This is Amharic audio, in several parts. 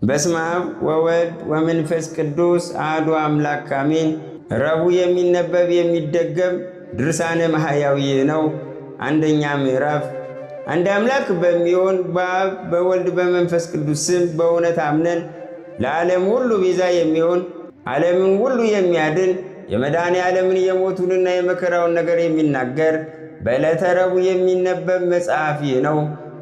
በስመ አብ ወወልድ ወመንፈስ ቅዱስ አሐዱ አምላክ አሜን። ረቡዕ የሚነበብ የሚደገም ድርሳነ ማሕየዊ ነው። አንደኛ ምዕራፍ። አንድ አምላክ በሚሆን በአብ በወልድ በመንፈስ ቅዱስ ስም በእውነት አምነን ለዓለም ሁሉ ቤዛ የሚሆን ዓለምን ሁሉ የሚያድን የመድኃኔ ዓለምን የሞቱንና የመከራውን ነገር የሚናገር በዕለተ ረቡዕ የሚነበብ መጽሐፍ ይህ ነው።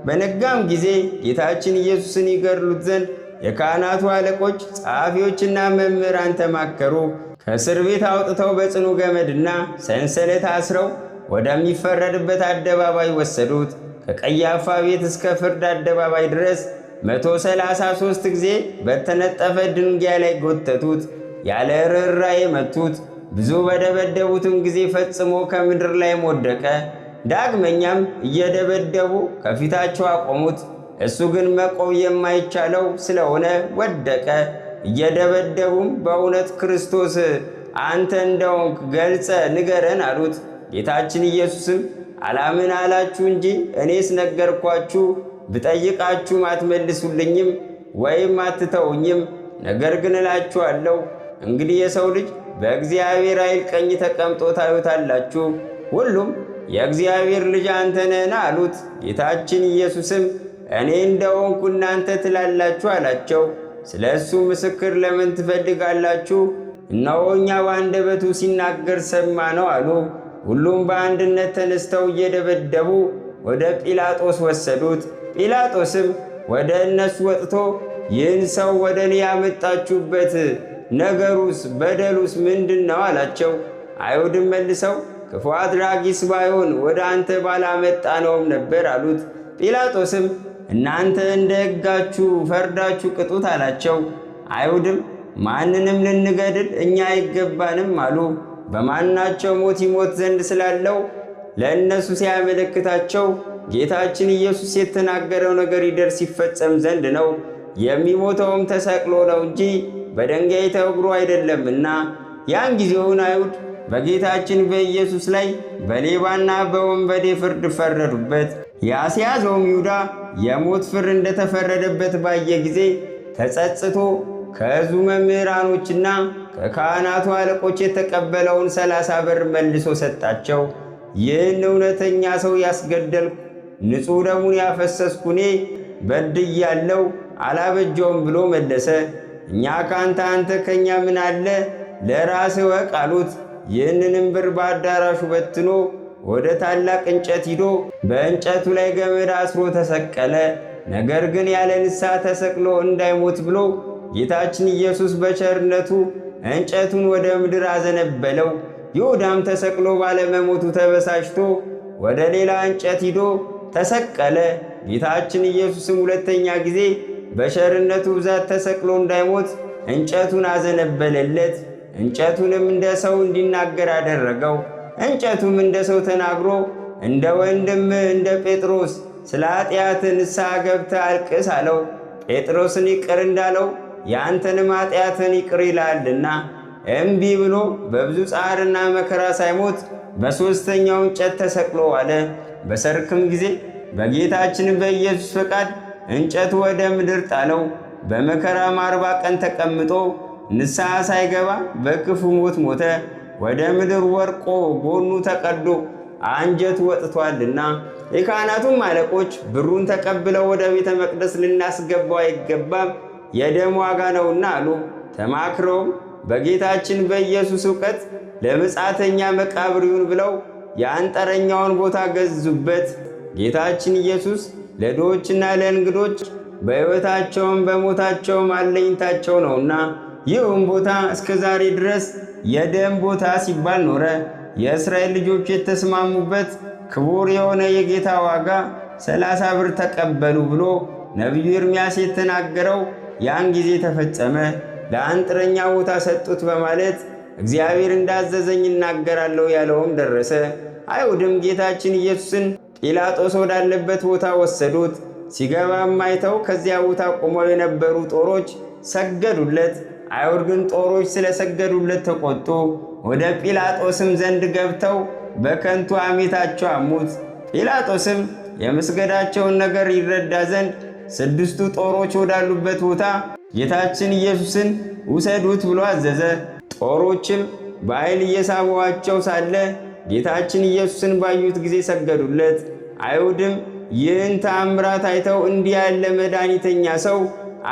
በነጋም ጊዜ ጌታችን ኢየሱስን ይገድሉት ዘንድ የካህናቱ አለቆች ጸሐፊዎችና መምህራን ተማከሩ። ከእስር ቤት አውጥተው በጽኑ ገመድና ሰንሰለት አስረው ወደሚፈረድበት አደባባይ ወሰዱት። ከቀያፋ ቤት እስከ ፍርድ አደባባይ ድረስ 133 ጊዜ በተነጠፈ ድንጋይ ላይ ጎተቱት። ያለ ርኅራኄ መቱት። ብዙ በደበደቡትም ጊዜ ፈጽሞ ከምድር ላይ ወደቀ። ዳግመኛም እየደበደቡ ከፊታቸው አቆሙት። እሱ ግን መቆም የማይቻለው ስለሆነ ወደቀ። እየደበደቡም በእውነት ክርስቶስ አንተ እንደሆንክ ገልጸ ንገረን አሉት። ጌታችን ኢየሱስም አላምን አላችሁ እንጂ እኔስ ነገርኳችሁ። ብጠይቃችሁም አትመልሱልኝም ወይም አትተውኝም። ነገር ግን እላችኋለሁ እንግዲህ የሰው ልጅ በእግዚአብሔር ኃይል ቀኝ ተቀምጦ ታዩታላችሁ። ሁሉም የእግዚአብሔር ልጅ አንተ ነህን አሉት። ጌታችን ኢየሱስም እኔ እንደሆንኩ እናንተ ትላላችሁ አላቸው። ስለ እሱ ምስክር ለምን ትፈልጋላችሁ? እነሆ እኛ በአንደበቱ ሲናገር ሰማ ነው አሉ። ሁሉም በአንድነት ተነስተው እየደበደቡ ወደ ጲላጦስ ወሰዱት። ጲላጦስም ወደ እነሱ ወጥቶ ይህን ሰው ወደ እኔ ያመጣችሁበት ነገሩስ በደሉስ ምንድን ነው አላቸው። አይሁድም መልሰው ክፉ አድራጊስ ባይሆን ወደ አንተ ባላመጣ ነውም ነበር አሉት። ጲላጦስም እናንተ እንደ ሕጋችሁ ፈርዳችሁ ቅጡት አላቸው። አይሁድም ማንንም ልንገድል እኛ አይገባንም አሉ። በማናቸው ሞት ይሞት ዘንድ ስላለው ለእነሱ ሲያመለክታቸው ጌታችን ኢየሱስ የተናገረው ነገር ይደርስ ይፈጸም ዘንድ ነው። የሚሞተውም ተሰቅሎ ነው እንጂ በድንጋይ ተወግሮ አይደለምና። ያን ጊዜውን አይሁድ በጌታችን በኢየሱስ ላይ በሌባና በወንበዴ ፍርድ ፈረዱበት። ያስያዘውም ይሁዳ የሞት ፍርድ እንደተፈረደበት ባየ ጊዜ ተጸጽቶ ከሕዝቡ መምህራኖችና ከካህናቱ አለቆች የተቀበለውን 30 ብር መልሶ ሰጣቸው። ይህን እውነተኛ ሰው ያስገደልኩ ንጹሕ ደሙን ያፈሰስኩ እኔ በድያለሁ፣ አላበጀውም ብሎ መለሰ። እኛ ከአንተ አንተ ከእኛ ምን አለ? ለራስህ ወቅ አሉት። ይህንንም ብር በአዳራሹ በትኖ ወደ ታላቅ እንጨት ሂዶ በእንጨቱ ላይ ገመድ አስሮ ተሰቀለ። ነገር ግን ያለ ንስሐ ተሰቅሎ እንዳይሞት ብሎ ጌታችን ኢየሱስ በቸርነቱ እንጨቱን ወደ ምድር አዘነበለው። ይሁዳም ተሰቅሎ ባለመሞቱ ተበሳጭቶ ወደ ሌላ እንጨት ሂዶ ተሰቀለ። ጌታችን ኢየሱስም ሁለተኛ ጊዜ በቸርነቱ ብዛት ተሰቅሎ እንዳይሞት እንጨቱን አዘነበለለት። እንጨቱንም እንደ ሰው እንዲናገር አደረገው። እንጨቱም እንደ ሰው ተናግሮ እንደ ወንድምህ እንደ ጴጥሮስ ስለ ኃጢአት ንስሐ ገብተህ አልቅስ አለው። ጴጥሮስን ይቅር እንዳለው የአንተንም ኃጢአትን ይቅር ይላልና እምቢ ብሎ በብዙ ጻዕርና መከራ ሳይሞት በሦስተኛው እንጨት ተሰቅሎ ዋለ። በሰርክም ጊዜ በጌታችን በኢየሱስ ፈቃድ እንጨቱ ወደ ምድር ጣለው። በመከራም 40 ቀን ተቀምጦ ንስሐ ሳይገባ በክፉ ሞት ሞተ። ወደ ምድር ወርቆ ጎኑ ተቀዶ አንጀቱ ወጥቷልና። የካህናቱም አለቆች ብሩን ተቀብለው ወደ ቤተ መቅደስ ልናስገባው አይገባም፣ የደም ዋጋ ነውና አሉ። ተማክረውም በጌታችን በኢየሱስ እውቀት ለምጻተኛ መቃብር ይሁን ብለው የአንጠረኛውን ቦታ ገዙበት። ጌታችን ኢየሱስ ለድሆችና ለእንግዶች በሕይወታቸውም በሞታቸውም አለኝታቸው ነውና። ይህም ቦታ እስከ ዛሬ ድረስ የደም ቦታ ሲባል ኖረ። የእስራኤል ልጆች የተስማሙበት ክቡር የሆነ የጌታ ዋጋ 30 ብር ተቀበሉ ብሎ ነቢዩ ኤርምያስ የተናገረው ያን ጊዜ ተፈጸመ። ለአንጥረኛ ቦታ ሰጡት በማለት እግዚአብሔር እንዳዘዘኝ እናገራለሁ ያለውም ደረሰ። አይሁድም ጌታችን ኢየሱስን ጲላጦስ ወዳለበት ቦታ ወሰዱት። ሲገባም አይተው ከዚያ ቦታ ቆመው የነበሩ ጦሮች ሰገዱለት። አይሁድ ግን ጦሮች ስለሰገዱለት ተቆጡ። ወደ ጲላጦስም ዘንድ ገብተው በከንቱ አሜታቸው አሙት። ጲላጦስም የመስገዳቸውን ነገር ይረዳ ዘንድ 6 ጦሮች ወዳሉበት ቦታ ጌታችን ኢየሱስን ውሰዱት ብሎ አዘዘ። ጦሮችም በኃይል እየሳቧቸው ሳለ ጌታችን ኢየሱስን ባዩት ጊዜ ሰገዱለት። አይሁድም ይህን ተአምራት አይተው እንዲህ ያለ መድኃኒተኛ ሰው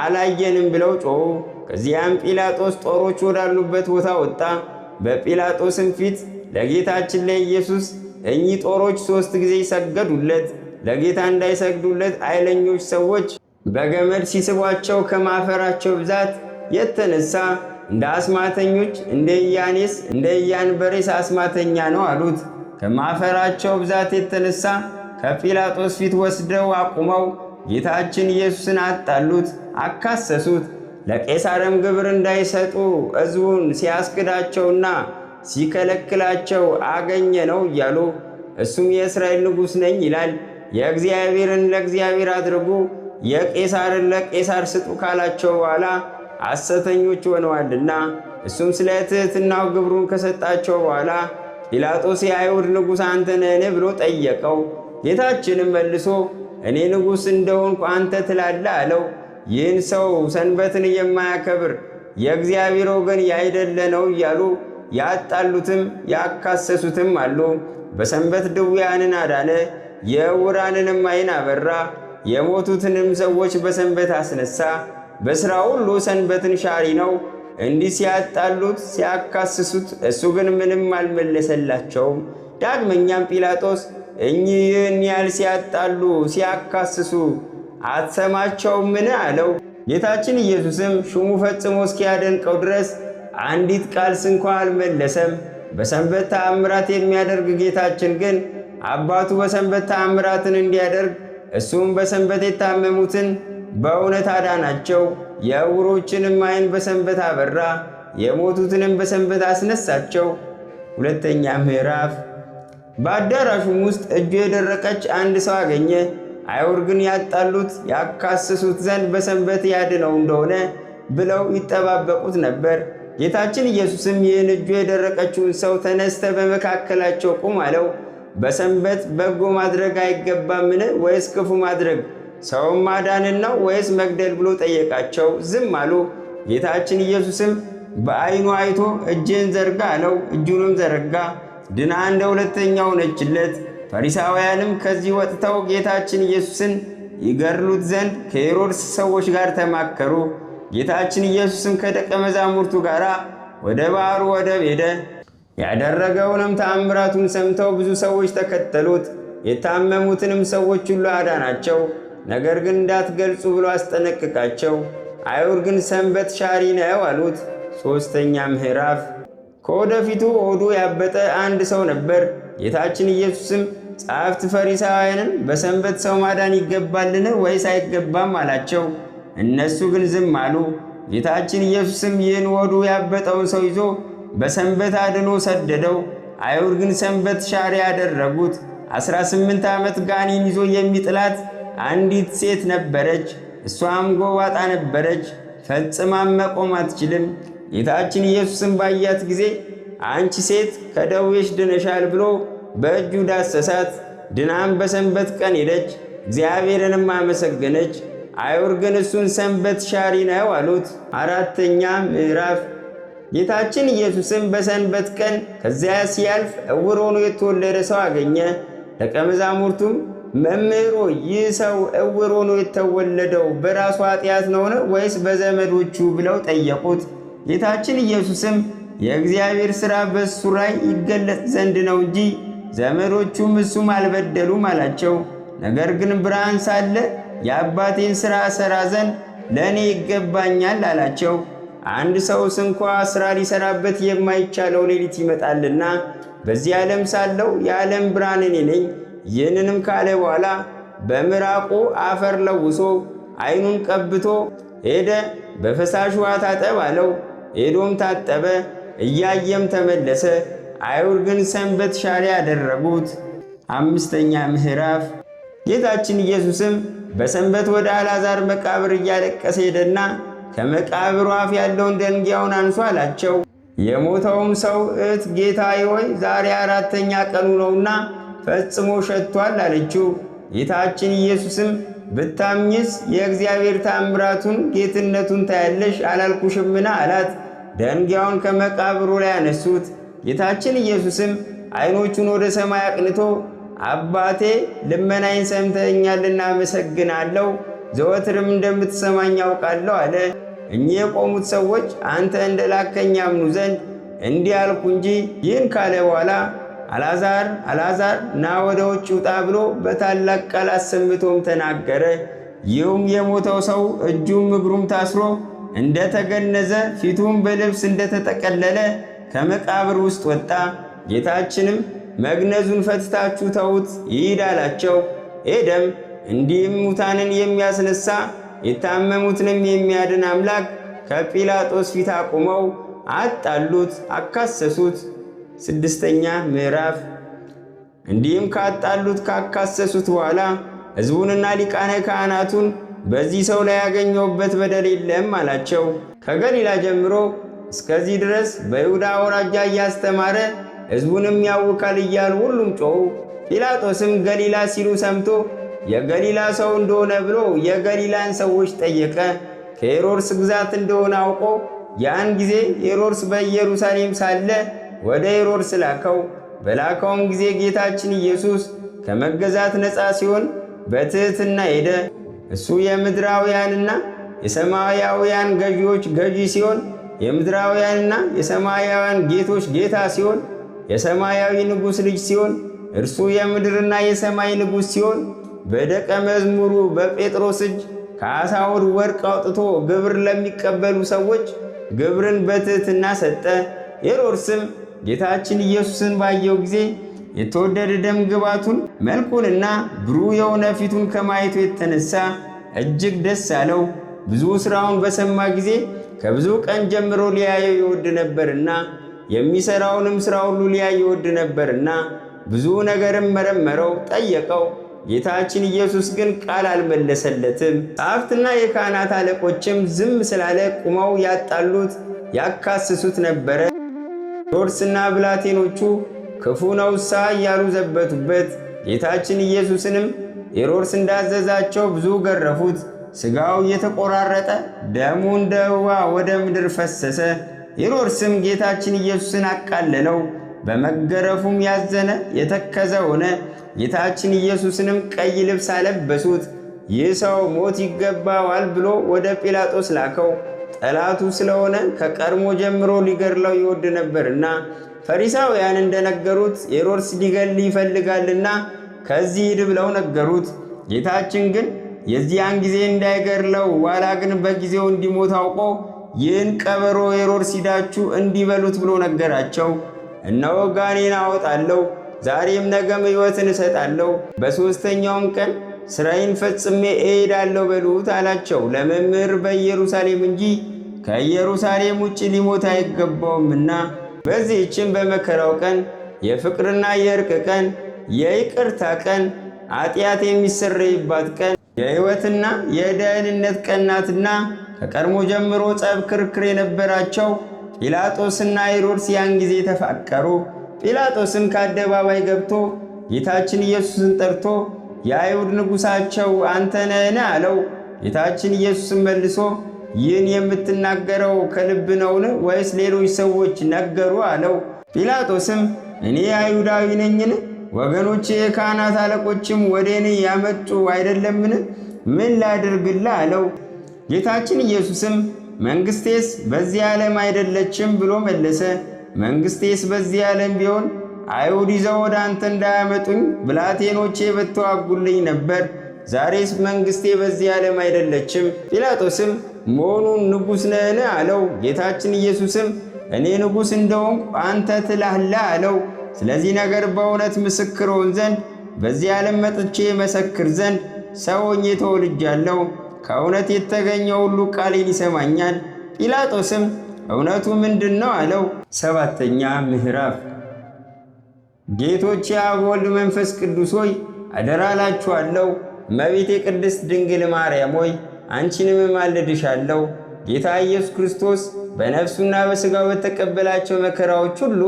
አላየንም ብለው ጮኹ። ከዚያም ጲላጦስ ጦሮች ወዳሉበት ቦታ ወጣ። በጲላጦስም ፊት ለጌታችን ለኢየሱስ እኚህ ጦሮች 3 ጊዜ ሰገዱለት። ለጌታ እንዳይሰግዱለት ኃይለኞች ሰዎች በገመድ ሲስቧቸው ከማፈራቸው ብዛት የተነሳ እንደ አስማተኞች እንደ ኢያኔስ እንደ ኢያንበሬስ አስማተኛ ነው አሉት። ከማፈራቸው ብዛት የተነሳ ከጲላጦስ ፊት ወስደው አቁመው ጌታችን ኢየሱስን አጣሉት፣ አካሰሱት። ለቄሳርም ግብር እንዳይሰጡ ሕዝቡን ሲያስክዳቸውና ሲከለክላቸው አገኘ ነው እያሉ እሱም የእስራኤል ንጉሥ ነኝ ይላል። የእግዚአብሔርን ለእግዚአብሔር አድርጉ፣ የቄሳርን ለቄሳር ስጡ ካላቸው በኋላ ሐሰተኞች ሆነዋልና እሱም ስለ ትሕትናው ግብሩን ከሰጣቸው በኋላ ጲላጦስ የአይሁድ ንጉሥ አንተ ነህን ብሎ ጠየቀው። ጌታችንም መልሶ እኔ ንጉሥ እንደሆንኩ አንተ ትላለህ አለው። ይህን ሰው ሰንበትን የማያከብር የእግዚአብሔር ወገን ያይደለ ነው እያሉ ያጣሉትም ያካሰሱትም አሉ። በሰንበት ድውያንን አዳነ፣ የዕውራንንም ዓይን አበራ፣ የሞቱትንም ሰዎች በሰንበት አስነሳ። በሥራ ሁሉ ሰንበትን ሻሪ ነው። እንዲህ ሲያጣሉት ሲያካስሱት፣ እሱ ግን ምንም አልመለሰላቸውም። ዳግመኛም ጲላጦስ እኚህ ይህን ያህል ሲያጣሉ ሲያካስሱ አትሰማቸውምን አለው። ጌታችን ኢየሱስም ሹሙ ፈጽሞ እስኪያደንቀው ድረስ አንዲት ቃል ስንኳ አልመለሰም። በሰንበት ተአምራት የሚያደርግ ጌታችን ግን አባቱ በሰንበት ተአምራትን እንዲያደርግ እሱም በሰንበት የታመሙትን በእውነት አዳናቸው። የዕውሮችንም ዓይን በሰንበት አበራ፣ የሞቱትንም በሰንበት አስነሳቸው። ሁለተኛ ምዕራፍ። በአዳራሹም ውስጥ እጁ የደረቀች አንድ ሰው አገኘ። አይሁድ ግን ያጣሉት ያካስሱት ዘንድ በሰንበት ያድነው እንደሆነ ብለው ይጠባበቁት ነበር። ጌታችን ኢየሱስም ይህን እጁ የደረቀችውን ሰው ተነስተ በመካከላቸው ቁም አለው። በሰንበት በጎ ማድረግ አይገባምን? ወይስ ክፉ ማድረግ? ሰውም ማዳንን ነው ወይስ መግደል ብሎ ጠየቃቸው። ዝም አሉ። ጌታችን ኢየሱስም በዓይኑ አይቶ እጅህን ዘርጋ አለው። እጁንም ዘረጋ፣ ድና እንደ ሁለተኛው ሆነችለት። ፈሪሳውያንም ከዚህ ወጥተው ጌታችን ኢየሱስን ይገድሉት ዘንድ ከሄሮድስ ሰዎች ጋር ተማከሩ። ጌታችን ኢየሱስም ከደቀ መዛሙርቱ ጋር ወደ ባሕሩ ወደብ ሄደ። ያደረገውንም ተአምራቱን ሰምተው ብዙ ሰዎች ተከተሉት። የታመሙትንም ሰዎች ሁሉ አዳናቸው። ነገር ግን እንዳትገልጹ ብሎ አስጠነቅቃቸው። አይሁድ ግን ሰንበት ሻሪ ነው አሉት። ሦስተኛ ምዕራፍ። ከወደፊቱ ሆዱ ያበጠ አንድ ሰው ነበር። ጌታችን ኢየሱስም ጸሐፍት ፈሪሳውያንን በሰንበት ሰው ማዳን ይገባልን ወይስ አይገባም አላቸው። እነሱ ግን ዝም አሉ። ጌታችን ኢየሱስም ይህን ሆዱ ያበጠውን ሰው ይዞ በሰንበት አድኖ ሰደደው። አይሁድ ግን ሰንበት ሻሪ ያደረጉት። 18 ዓመት ጋኔን ይዞ የሚጥላት አንዲት ሴት ነበረች። እሷም ጎባጣ ነበረች፣ ፈጽማም መቆም አትችልም። ጌታችን ኢየሱስም ባያት ጊዜ አንቺ ሴት ከደዌሽ ድነሻል ብሎ በእጁ ዳሰሳት። ድናም በሰንበት ቀን ሄደች፣ እግዚአብሔርንም አመሰገነች። አይሁድ ግን እሱን ሰንበት ሻሪ ነው አሉት። አራተኛ ምዕራፍ። ጌታችን ኢየሱስም በሰንበት ቀን ከዚያ ሲያልፍ ዕውር ሆኖ የተወለደ ሰው አገኘ። ደቀ መዛሙርቱም መምህሮ፣ ይህ ሰው ዕውር ሆኖ የተወለደው በራሱ ኃጢአት ነውን ወይስ በዘመዶቹ ብለው ጠየቁት። ጌታችን ኢየሱስም የእግዚአብሔር ሥራ በእሱ ላይ ይገለጥ ዘንድ ነው እንጂ ዘመዶቹም እሱም አልበደሉም አላቸው። ነገር ግን ብርሃን ሳለ የአባቴን ሥራ እሠራ ዘንድ ለእኔ ይገባኛል አላቸው። አንድ ሰውስ እንኳ ሥራ ሊሠራበት የማይቻለው ሌሊት ይመጣልና በዚህ ዓለም ሳለው የዓለም ብርሃን እኔ ነኝ። ይህንንም ካለ በኋላ በምራቁ አፈር ለውሶ ዓይኑን ቀብቶ ሄደ፣ በፈሳሽ ውሃ ታጠብ አለው። ሄዶም ታጠበ፣ እያየም ተመለሰ። አይሁድ ግን ሰንበት ሻሪ ያደረጉት። አምስተኛ ምዕራፍ። ጌታችን ኢየሱስም በሰንበት ወደ አልዓዛር መቃብር እያለቀሰ ሄደና ከመቃብሩ አፍ ያለውን ደንጊያውን አንሱ አላቸው። የሞተውም ሰው እህት ጌታዬ ሆይ ዛሬ 4ኛ ቀኑ ነውና ፈጽሞ ሸቷል አለችው። ጌታችን ኢየሱስም ብታምኝስ የእግዚአብሔር ታምራቱን ጌትነቱን ታያለሽ አላልኩሽምና አላት። ደንጊያውን ከመቃብሩ ላይ አነሱት። ጌታችን ኢየሱስም ዓይኖቹን ወደ ሰማይ አቅንቶ አባቴ ልመናዬን ሰምተኸኛልና አመሰግናለሁ፣ ዘወትርም እንደምትሰማኝ አውቃለሁ አለ። እኚህ የቆሙት ሰዎች አንተ እንደላከኝ ያምኑ ዘንድ እንዲህ አልኩ እንጂ። ይህን ካለ በኋላ አልዓዛር አልዓዛር ና ወደ ውጭ ውጣ ብሎ በታላቅ ቃል አሰምቶም ተናገረ። ይህም የሞተው ሰው እጁም እግሩም ታስሮ እንደተገነዘ ፊቱም በልብስ እንደተጠቀለለ ከመቃብር ውስጥ ወጣ። ጌታችንም መግነዙን ፈትታችሁ ተዉት ይሂድ አላቸው። ሄደም እንዲህም ሙታንን የሚያስነሳ የታመሙትንም የሚያድን አምላክ ከጲላጦስ ፊት አቁመው አጣሉት፣ አካሰሱት። 6ኛ ምዕራፍ። እንዲህም ካጣሉት ካካሰሱት በኋላ ሕዝቡንና ሊቃነ ካህናቱን በዚህ ሰው ላይ ያገኘውበት በደል የለም አላቸው። ከገሊላ ጀምሮ እስከዚህ ድረስ በይሁዳ አውራጃ እያስተማረ ሕዝቡንም ያውካል እያሉ ሁሉም ጮኹ። ጲላጦስም ገሊላ ሲሉ ሰምቶ የገሊላ ሰው እንደሆነ ብሎ የገሊላን ሰዎች ጠየቀ። ከሄሮድስ ግዛት እንደሆነ አውቆ ያን ጊዜ ሄሮድስ በኢየሩሳሌም ሳለ ወደ ሄሮድስ ላከው። በላከውም ጊዜ ጌታችን ኢየሱስ ከመገዛት ነፃ ሲሆን በትሕትና ሄደ። እሱ የምድራውያንና የሰማያውያን ገዢዎች ገዢ ሲሆን የምድራውያንና የሰማያውያን ጌቶች ጌታ ሲሆን የሰማያዊ ንጉሥ ልጅ ሲሆን እርሱ የምድርና የሰማይ ንጉሥ ሲሆን በደቀ መዝሙሩ በጴጥሮስ እጅ ከዓሣ ሆድ ወርቅ አውጥቶ ግብር ለሚቀበሉ ሰዎች ግብርን በትሕትና ሰጠ። ሄሮድስም ጌታችን ኢየሱስን ባየው ጊዜ የተወደደ ደም ግባቱን መልኩንና ብሩህ የሆነ ፊቱን ከማየቱ የተነሳ እጅግ ደስ አለው። ብዙ ሥራውን በሰማ ጊዜ ከብዙ ቀን ጀምሮ ሊያየው ይወድ ነበርና የሚሠራውንም ሥራ ሁሉ ሊያይ ይወድ ነበርና ብዙ ነገርም መረመረው፣ ጠየቀው። ጌታችን ኢየሱስ ግን ቃል አልመለሰለትም። ጸሐፍትና የካህናት አለቆችም ዝም ስላለ ቁመው ያጣሉት ያካስሱት ነበረ። ሄሮድስና ብላቴኖቹ ክፉ ነውሳ እያሉ ዘበቱበት። ጌታችን ኢየሱስንም ሄሮድስ እንዳዘዛቸው ብዙ ገረፉት። ሥጋው እየተቆራረጠ ደሙ እንደ ውኃ ወደ ምድር ፈሰሰ። ሄሮድስም ጌታችን ኢየሱስን አቃለለው። በመገረፉም ያዘነ የተከዘ ሆነ። ጌታችን ኢየሱስንም ቀይ ልብስ አለበሱት። ይህ ሰው ሞት ይገባዋል ብሎ ወደ ጲላጦስ ላከው። ጠላቱ ስለሆነ ከቀድሞ ጀምሮ ሊገድለው ይወድ ነበርና ፈሪሳውያን እንደነገሩት ሄሮድስ ሊገል ይፈልጋልና ከዚህ ሂድ ብለው ነገሩት። ጌታችን ግን የዚያን ጊዜ እንዳይገድለው ኋላ ግን በጊዜው እንዲሞት አውቆ ይህን ቀበሮ ሄሮድስ ሂዳችሁ እንዲበሉት ብሎ ነገራቸው። እነሆ ጋኔን አወጣለሁ፣ ዛሬም ነገም ሕይወትን እሰጣለሁ፣ በሦስተኛውም ቀን ሥራዬን ፈጽሜ እሄዳለሁ በሉት አላቸው። ለመምህር በኢየሩሳሌም እንጂ ከኢየሩሳሌም ውጭ ሊሞት አይገባውምና። በዚህችም በመከራው ቀን የፍቅርና የእርቅ ቀን፣ የይቅርታ ቀን፣ ኃጢአት የሚሰረይባት ቀን፣ የሕይወትና የደህንነት ቀን ናትና ከቀድሞ ጀምሮ ጸብ ክርክር የነበራቸው ጲላጦስና ሄሮድስ ያን ጊዜ ተፋቀሩ። ጲላጦስም ከአደባባይ ገብቶ ጌታችን ኢየሱስን ጠርቶ የአይሁድ ንጉሣቸው አንተ ነህን? አለው። ጌታችን ኢየሱስን መልሶ ይህን የምትናገረው ከልብ ነውን? ወይስ ሌሎች ሰዎች ነገሩ? አለው። ጲላጦስም እኔ አይሁዳዊ ነኝን? ወገኖቼ የካህናት አለቆችም ወደ እኔ ያመጡ አይደለምን? ምን ላድርግልህ? አለው። ጌታችን ኢየሱስም መንግሥቴስ በዚህ ዓለም አይደለችም ብሎ መለሰ። መንግሥቴስ በዚህ ዓለም ቢሆን አይሁድ ይዘው ወደ አንተ እንዳያመጡኝ ብላቴኖቼ በተዋጉልኝ ነበር። ዛሬስ መንግሥቴ በዚህ ዓለም አይደለችም። ጲላጦስም መሆኑን ንጉሥ ነህን? አለው። ጌታችን ኢየሱስም እኔ ንጉሥ እንደሆንኩ አንተ ትላለህ አለው። ስለዚህ ነገር በእውነት ምስክር ሆን ዘንድ በዚህ ዓለም መጥቼ መሰክር ዘንድ ሰው ሆኜ ተወልጃለሁ። ከእውነት የተገኘ ሁሉ ቃሌን ይሰማኛል። ጲላጦስም እውነቱ ምንድን ነው? አለው። 7ኛ ምዕራፍ። ጌቶቼ አብ ወልድ መንፈስ ቅዱስ ሆይ አደራ እላችኋለሁ። እመቤቴ ቅድስት ድንግል ማርያም ሆይ አንቺንም እማልድሻለሁ። ጌታ ኢየሱስ ክርስቶስ በነፍሱና በሥጋው በተቀበላቸው መከራዎች ሁሉ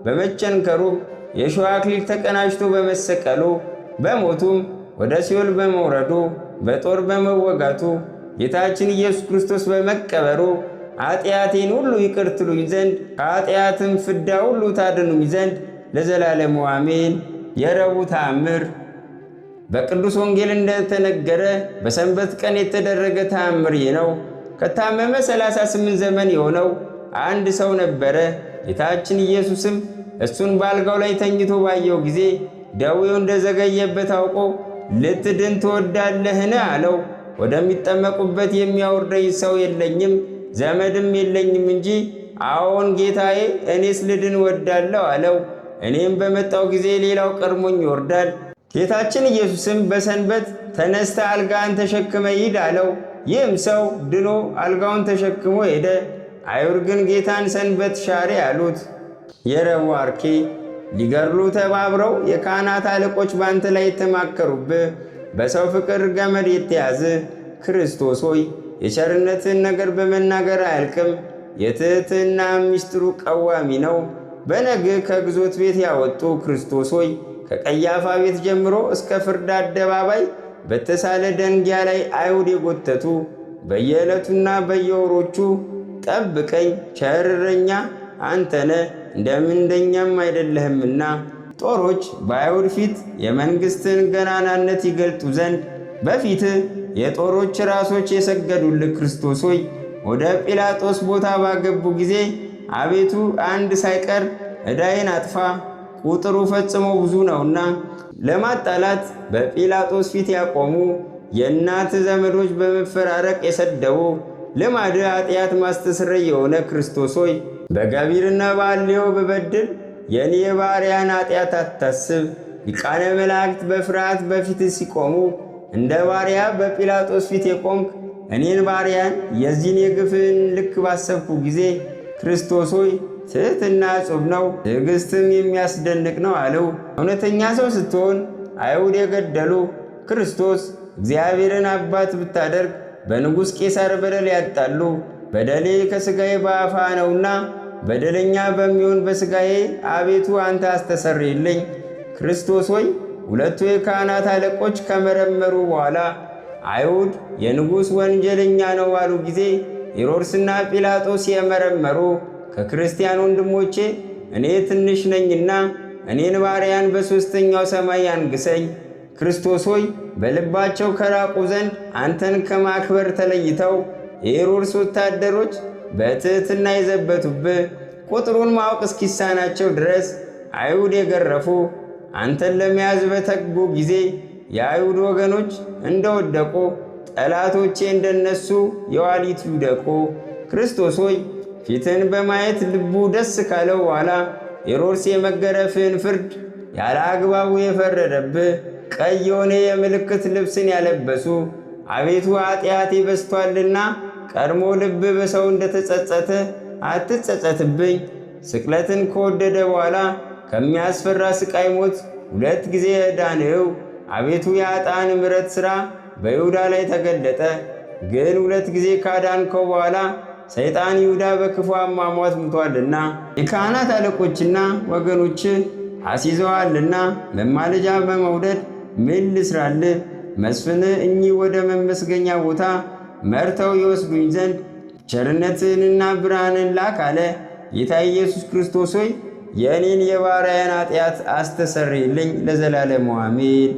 በመቸንከሩ የሾህ አክሊል ተቀናጅቶ በመሰቀሉ በሞቱም ወደ ሲኦል በመውረዱ በጦር በመወጋቱ ጌታችን ኢየሱስ ክርስቶስ በመቀበሩ ኃጢአቴን ሁሉ ይቅር ትሉኝ ዘንድ ከኃጢአትም ፍዳ ሁሉ ታድኑኝ ዘንድ ለዘላለሙ አሜን። የረቡዕ ተአምር። በቅዱስ ወንጌል እንደተነገረ በሰንበት ቀን የተደረገ ተአምር ይህ ነው። ከታመመ 38 ዘመን የሆነው አንድ ሰው ነበረ። ጌታችን ኢየሱስም እሱን በአልጋው ላይ ተኝቶ ባየው ጊዜ ደዌው እንደዘገየበት አውቆ ልትድን ትወዳለህን? አለው። ወደሚጠመቁበት የሚያወርደኝ ሰው የለኝም ዘመድም የለኝም እንጂ አዎን ጌታዬ፣ እኔስ ልድን እወዳለሁ አለው። እኔም በመጣው ጊዜ ሌላው ቀድሞኝ ይወርዳል። ጌታችን ኢየሱስም በሰንበት ተነስተ አልጋን ተሸክመ ሂድ አለው። ይህም ሰው ድኖ አልጋውን ተሸክሞ ሄደ። አይሁድ ግን ጌታን ሰንበት ሻሬ አሉት። የረቡዕ አርኬ። ሊገድሉ ተባብረው የካህናት አለቆች ባንተ ላይ የተማከሩብህ በሰው ፍቅር ገመድ የተያዘ ክርስቶስ ሆይ የቸርነትን ነገር በመናገር አያልቅም። የትሕትና ምስጢሩ ቀዋሚ ነው። በነግ ከግዞት ቤት ያወጡ ክርስቶስ ሆይ ከቀያፋ ቤት ጀምሮ እስከ ፍርድ አደባባይ በተሳለ ደንጊያ ላይ አይሁድ የጎተቱ በየዕለቱና በየወሮቹ ጠብቀኝ፣ ቸር እረኛ አንተነ እንደምንደኛም አይደለህምና። ጦሮች በአይሁድ ፊት የመንግሥትን ገናናነት ይገልጡ ዘንድ በፊት የጦሮች ራሶች የሰገዱልህ ክርስቶስ ሆይ ወደ ጲላጦስ ቦታ ባገቡ ጊዜ አቤቱ አንድ ሳይቀር ዕዳዬን አጥፋ፣ ቁጥሩ ፈጽሞ ብዙ ነውና። ለማጣላት በጲላጦስ ፊት ያቆሙ የእናት ዘመዶች በመፈራረቅ የሰደቡ ልማድ ኃጢአት ማስተስረይ የሆነ ክርስቶስ ሆይ በገቢርና በሐልዮ ብበድል የእኔ ባሪያን ኃጢአት አታስብ። ሊቃነ መላእክት በፍርሃት በፊት ሲቆሙ እንደ ባሪያ በጲላጦስ ፊት የቆምክ እኔን ባሪያን የዚህን የግፍን ልክ ባሰብኩ ጊዜ ክርስቶስ ሆይ ትሕትና ዕጹብ ነው፣ ትዕግሥትም የሚያስደንቅ ነው አለው። እውነተኛ ሰው ስትሆን አይሁድ የገደሉ ክርስቶስ እግዚአብሔርን አባት ብታደርግ በንጉሥ ቄሳር በደል ያጣሉ። በደሌ ከሥጋዬ በአፋ ነውና በደለኛ በሚሆን በሥጋዬ አቤቱ አንተ አስተሰርይልኝ። ክርስቶስ ሆይ ሁለቱ የካህናት አለቆች ከመረመሩ በኋላ አይሁድ የንጉሥ ወንጀለኛ ነው ባሉ ጊዜ ሄሮድስና ጲላጦስ የመረመሩ ከክርስቲያን ወንድሞቼ እኔ ትንሽ ነኝና እኔን ባሪያን በሦስተኛው ሰማይ አንግሰኝ። ክርስቶስ ሆይ በልባቸው ከራቁ ዘንድ አንተን ከማክበር ተለይተው የሄሮድስ ወታደሮች በትሕትና የዘበቱብህ ቁጥሩን ማወቅ እስኪሳናቸው ድረስ አይሁድ የገረፉ አንተን ለመያዝ በተጉ ጊዜ የአይሁድ ወገኖች እንደወደቁ ጠላቶቼ እንደነሱ የዋሊት ይውደቁ። ክርስቶስ ሆይ ፊትን በማየት ልቡ ደስ ካለው በኋላ ሄሮድስ የመገረፍህን ፍርድ ያለ አግባቡ የፈረደብህ ቀይ የሆነ የምልክት ልብስን ያለበሱ አቤቱ ኃጢአቴ በዝቷልና ቀድሞ ልብ በሰው እንደተጸጸተ አትጸጸትብኝ። ስቅለትን ከወደደ በኋላ ከሚያስፈራ ስቃይ ሞት 2 ጊዜ ዳንኸው። አቤቱ የኃጥአን ምሕረት ሥራ በይሁዳ ላይ ተገለጠ። ግን 2 ጊዜ ካዳንከው በኋላ ሰይጣን ይሁዳ በክፉ አሟሟት ሙቷልና የካህናት አለቆችና ወገኖች አስይዘዋልና መማለጃ በመውደድ ምን ልስራልህ? መስፍንህ እኚህ ወደ መመስገኛ ቦታ መርተው ይወስዱኝ ዘንድ ቸርነትህንና ብርሃንን ላክ አለ። ጌታ ኢየሱስ ክርስቶስ ሆይ የእኔን የባሪያን ኃጢአት አስተሰርይልኝ ለዘላለሙ አሜን።